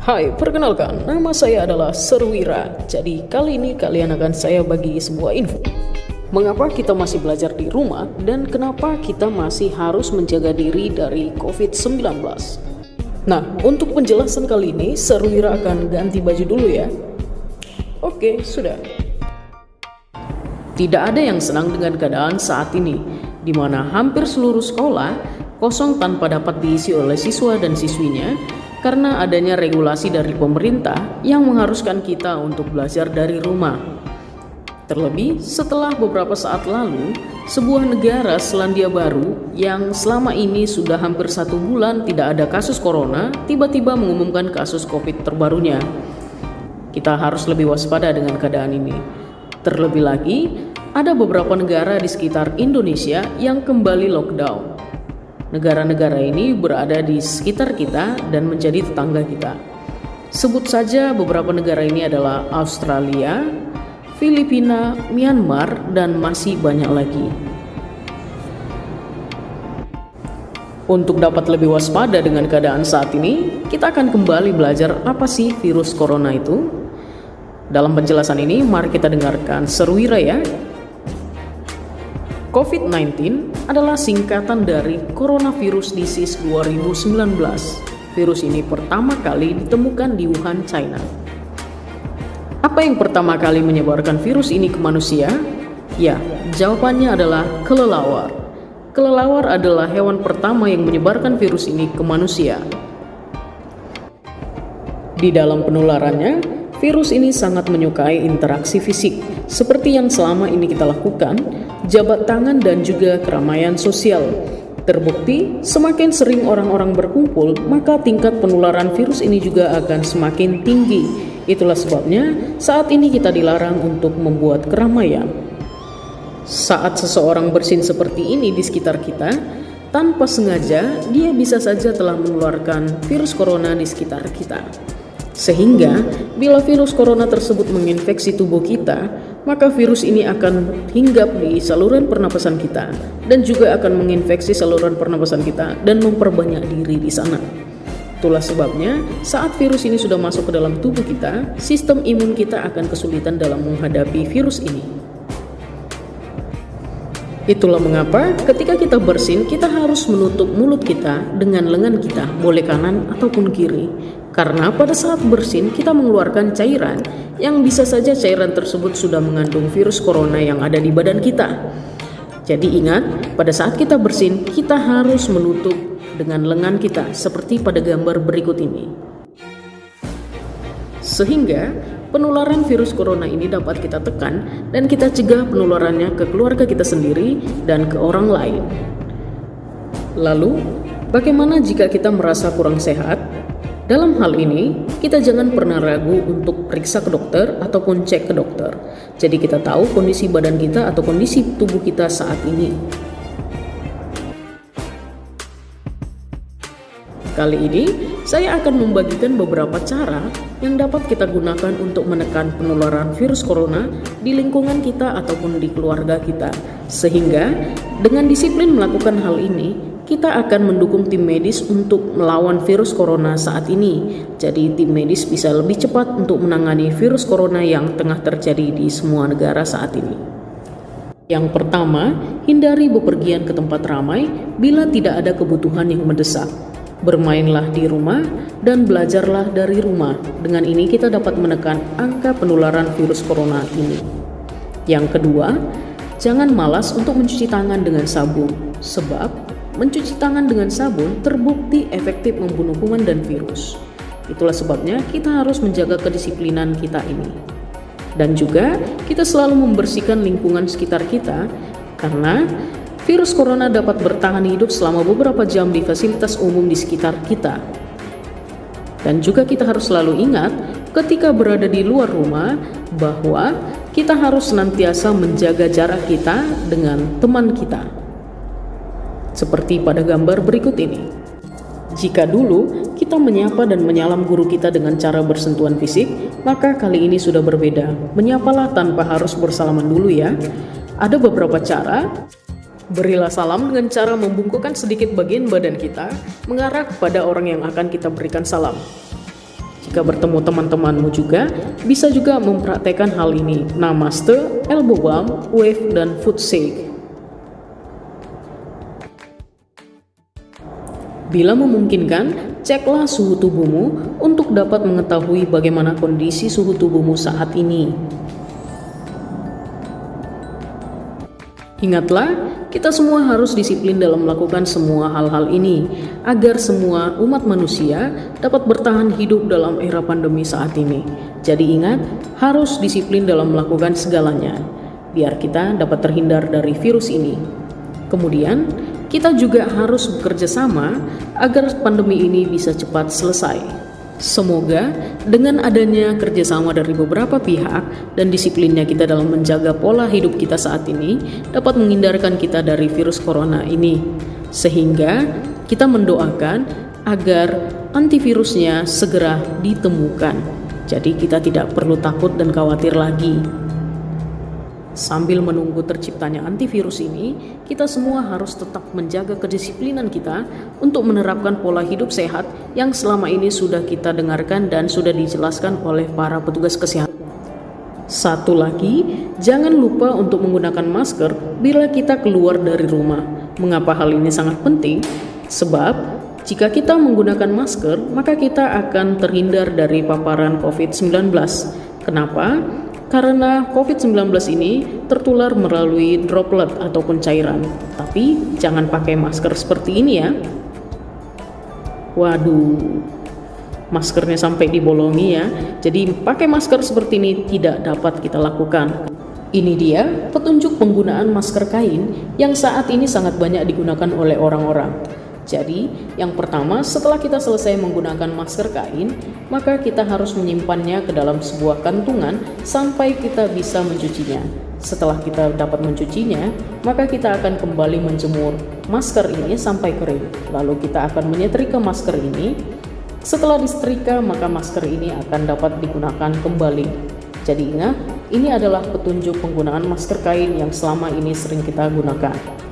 Hai, perkenalkan, nama saya adalah Serwira. Jadi kali ini kalian akan saya bagi sebuah info. Mengapa kita masih belajar di rumah dan kenapa kita masih harus menjaga diri dari COVID-19? Nah, untuk penjelasan kali ini, Serwira akan ganti baju dulu ya. Oke, sudah. Tidak ada yang senang dengan keadaan saat ini, di mana hampir seluruh sekolah kosong tanpa dapat diisi oleh siswa dan siswinya, karena adanya regulasi dari pemerintah yang mengharuskan kita untuk belajar dari rumah. Terlebih setelah beberapa saat lalu, sebuah negara Selandia Baru yang selama ini sudah hampir 1 bulan tidak ada kasus corona, tiba-tiba mengumumkan kasus COVID terbarunya. Kita harus lebih waspada dengan keadaan ini. Terlebih lagi, ada beberapa negara di sekitar Indonesia yang kembali lockdown. Negara-negara ini berada di sekitar kita dan menjadi tetangga kita. Sebut saja beberapa negara ini adalah Australia, Filipina, Myanmar, dan masih banyak lagi. Untuk dapat lebih waspada dengan keadaan saat ini, kita akan kembali belajar apa sih virus corona itu. Dalam penjelasan ini, mari kita dengarkan Serwira ya. COVID-19 adalah singkatan dari Coronavirus Disease 2019. Virus ini pertama kali ditemukan di Wuhan, China. Apa yang pertama kali menyebarkan virus ini ke manusia? Ya, jawabannya adalah kelelawar. Kelelawar adalah hewan pertama yang menyebarkan virus ini ke manusia. Di dalam penularannya, virus ini sangat menyukai interaksi fisik, seperti yang selama ini kita lakukan, jabat tangan dan juga keramaian sosial. Terbukti, semakin sering orang-orang berkumpul, maka tingkat penularan virus ini juga akan semakin tinggi. Itulah sebabnya saat ini kita dilarang untuk membuat keramaian. Saat seseorang bersin seperti ini di sekitar kita, tanpa sengaja dia bisa saja telah menularkan virus corona di sekitar kita. Sehingga, bila virus corona tersebut menginfeksi tubuh kita, maka virus ini akan hinggap di saluran pernapasan kita dan juga akan menginfeksi saluran pernapasan kita dan memperbanyak diri di sana. Itulah sebabnya, saat virus ini sudah masuk ke dalam tubuh kita, sistem imun kita akan kesulitan dalam menghadapi virus ini. Itulah mengapa ketika kita bersin, kita harus menutup mulut kita dengan lengan kita, boleh kanan ataupun kiri. Karena pada saat bersin kita mengeluarkan cairan yang bisa saja cairan tersebut sudah mengandung virus corona yang ada di badan kita. Jadi ingat, pada saat kita bersin kita harus menutup dengan lengan kita seperti pada gambar berikut ini. Sehingga penularan virus corona ini dapat kita tekan dan kita cegah penularannya ke keluarga kita sendiri dan ke orang lain. Lalu, bagaimana jika kita merasa kurang sehat? Dalam hal ini, kita jangan pernah ragu untuk periksa ke dokter ataupun cek ke dokter. Jadi kita tahu kondisi badan kita atau kondisi tubuh kita saat ini. Kali ini, saya akan membagikan beberapa cara yang dapat kita gunakan untuk menekan penularan virus corona di lingkungan kita ataupun di keluarga kita. Sehingga, dengan disiplin melakukan hal ini, kita akan mendukung tim medis untuk melawan virus corona saat ini. Jadi tim medis bisa lebih cepat untuk menangani virus corona yang tengah terjadi di semua negara saat ini. Yang pertama, hindari bepergian ke tempat ramai bila tidak ada kebutuhan yang mendesak. Bermainlah di rumah dan belajarlah dari rumah. Dengan ini kita dapat menekan angka penularan virus corona ini. Yang kedua, jangan malas untuk mencuci tangan dengan sabun, sebab mencuci tangan dengan sabun terbukti efektif membunuh kuman dan virus. Itulah sebabnya kita harus menjaga kedisiplinan kita ini. Dan juga kita selalu membersihkan lingkungan sekitar kita, karena virus corona dapat bertahan hidup selama beberapa jam di fasilitas umum di sekitar kita. Dan juga kita harus selalu ingat ketika berada di luar rumah bahwa kita harus senantiasa menjaga jarak kita dengan teman kita. Seperti pada gambar berikut ini. Jika dulu kita menyapa dan menyalam guru kita dengan cara bersentuhan fisik, maka kali ini sudah berbeda. Menyapalah tanpa harus bersalaman dulu ya. Ada beberapa cara. Berilah salam dengan cara membungkukkan sedikit bagian badan kita mengarah kepada orang yang akan kita berikan salam. Jika bertemu teman-temanmu juga, bisa juga mempraktekkan hal ini. Namaste, elbow bump, wave, dan foot shake. Bila memungkinkan, ceklah suhu tubuhmu untuk dapat mengetahui bagaimana kondisi suhu tubuhmu saat ini. Ingatlah, kita semua harus disiplin dalam melakukan semua hal-hal ini agar semua umat manusia dapat bertahan hidup dalam era pandemi saat ini. Jadi ingat, harus disiplin dalam melakukan segalanya biar kita dapat terhindar dari virus ini. Kemudian, kita juga harus bekerja sama agar pandemi ini bisa cepat selesai. Semoga dengan adanya kerjasama dari beberapa pihak dan disiplinnya kita dalam menjaga pola hidup kita saat ini dapat menghindarkan kita dari virus corona ini. Sehingga kita mendoakan agar antivirusnya segera ditemukan. Jadi kita tidak perlu takut dan khawatir lagi. Sambil menunggu terciptanya antivirus ini, kita semua harus tetap menjaga kedisiplinan kita untuk menerapkan pola hidup sehat yang selama ini sudah kita dengarkan dan sudah dijelaskan oleh para petugas kesehatan. Satu lagi, jangan lupa untuk menggunakan masker bila kita keluar dari rumah. Mengapa hal ini sangat penting? Sebab jika kita menggunakan masker, maka kita akan terhindar dari paparan COVID-19. Kenapa? Karena COVID-19 ini tertular melalui droplet ataupun cairan. Tapi jangan pakai masker seperti ini ya. Waduh, maskernya sampai dibolongi ya. Jadi pakai masker seperti ini tidak dapat kita lakukan. Ini dia petunjuk penggunaan masker kain yang saat ini sangat banyak digunakan oleh orang-orang. Jadi, yang pertama, setelah kita selesai menggunakan masker kain, maka kita harus menyimpannya ke dalam sebuah kantungan sampai kita bisa mencucinya. Setelah kita dapat mencucinya, maka kita akan kembali menjemur masker ini sampai kering. Lalu kita akan menyetrika masker ini. Setelah disetrika, maka masker ini akan dapat digunakan kembali. Jadi ingat, ini adalah petunjuk penggunaan masker kain yang selama ini sering kita gunakan.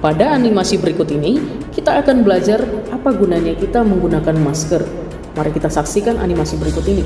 Pada animasi berikut ini, kita akan belajar apa gunanya kita menggunakan masker. Mari kita saksikan animasi berikut ini.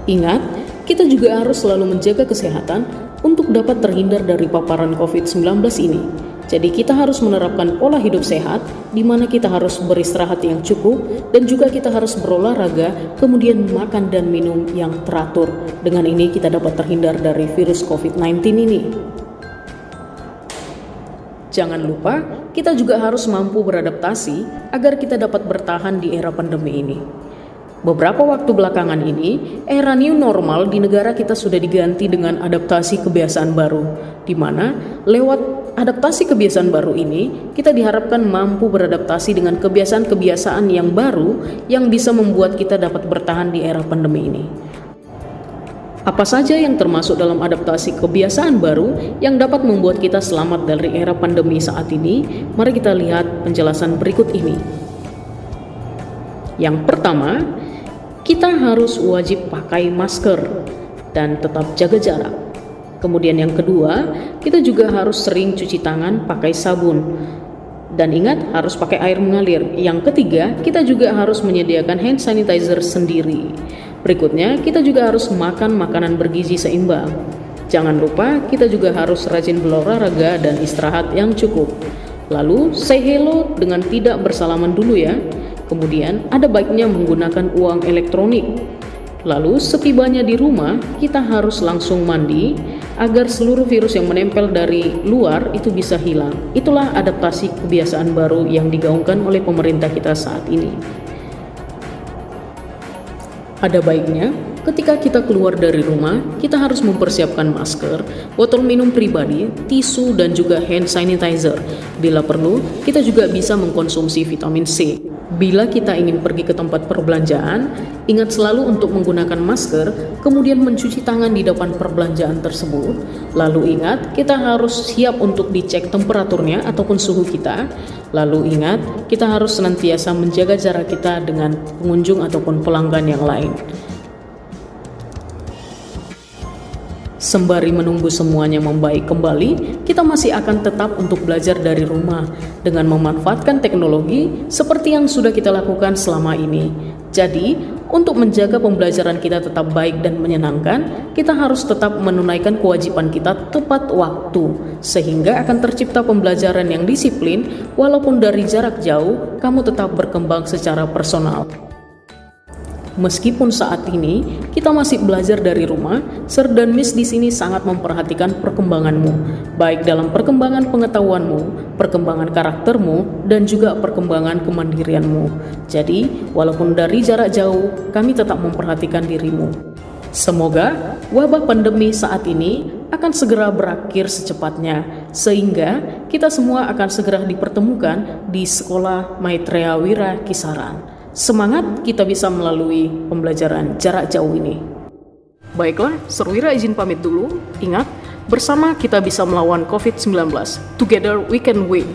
Ingat, kita juga harus selalu menjaga kesehatan untuk dapat terhindar dari paparan COVID-19 ini. Jadi kita harus menerapkan pola hidup sehat, di mana kita harus beristirahat yang cukup, dan juga kita harus berolahraga, kemudian makan dan minum yang teratur. Dengan ini kita dapat terhindar dari virus COVID-19 ini. Jangan lupa, kita juga harus mampu beradaptasi agar kita dapat bertahan di era pandemi ini. Beberapa waktu belakangan ini, era new normal di negara kita sudah diganti dengan adaptasi kebiasaan baru, di mana lewat adaptasi kebiasaan baru ini, kita diharapkan mampu beradaptasi dengan kebiasaan-kebiasaan yang baru yang bisa membuat kita dapat bertahan di era pandemi ini. Apa saja yang termasuk dalam adaptasi kebiasaan baru yang dapat membuat kita selamat dari era pandemi saat ini? Mari kita lihat penjelasan berikut ini. Yang pertama, kita harus wajib pakai masker dan tetap jaga jarak. Kemudian yang kedua, kita juga harus sering cuci tangan pakai sabun. Dan ingat, harus pakai air mengalir. Yang ketiga, kita juga harus menyediakan hand sanitizer sendiri. Berikutnya, kita juga harus makan makanan bergizi seimbang. Jangan lupa, kita juga harus rajin berolahraga dan istirahat yang cukup. Lalu, say hello dengan tidak bersalaman dulu ya. Kemudian, ada baiknya menggunakan uang elektronik. Lalu, setibanya di rumah, kita harus langsung mandi agar seluruh virus yang menempel dari luar itu bisa hilang. Itulah adaptasi kebiasaan baru yang digaungkan oleh pemerintah kita saat ini. Ada baiknya, ketika kita keluar dari rumah, kita harus mempersiapkan masker, botol minum pribadi, tisu, dan juga hand sanitizer. Bila perlu, kita juga bisa mengkonsumsi vitamin C. Bila kita ingin pergi ke tempat perbelanjaan, ingat selalu untuk menggunakan masker, kemudian mencuci tangan di depan perbelanjaan tersebut. Lalu ingat, kita harus siap untuk dicek temperaturnya ataupun suhu kita. Lalu ingat, kita harus senantiasa menjaga jarak kita dengan pengunjung ataupun pelanggan yang lain. Sembari menunggu semuanya membaik kembali, kita masih akan tetap untuk belajar dari rumah dengan memanfaatkan teknologi seperti yang sudah kita lakukan selama ini. Jadi, untuk menjaga pembelajaran kita tetap baik dan menyenangkan, kita harus tetap menunaikan kewajiban kita tepat waktu, sehingga akan tercipta pembelajaran yang disiplin, walaupun dari jarak jauh, kamu tetap berkembang secara personal. Meskipun saat ini kita masih belajar dari rumah, Sir dan Miss di sini sangat memperhatikan perkembanganmu, baik dalam perkembangan pengetahuanmu, perkembangan karaktermu, dan juga perkembangan kemandirianmu. Jadi, walaupun dari jarak jauh, kami tetap memperhatikan dirimu. Semoga wabah pandemi saat ini akan segera berakhir secepatnya, sehingga kita semua akan segera dipertemukan di Sekolah Maitreya Wira Kisaran. Semangat kita bisa melalui pembelajaran jarak jauh ini. Baiklah, Sir Wira izin pamit dulu. Ingat, bersama kita bisa melawan COVID-19. Together we can win.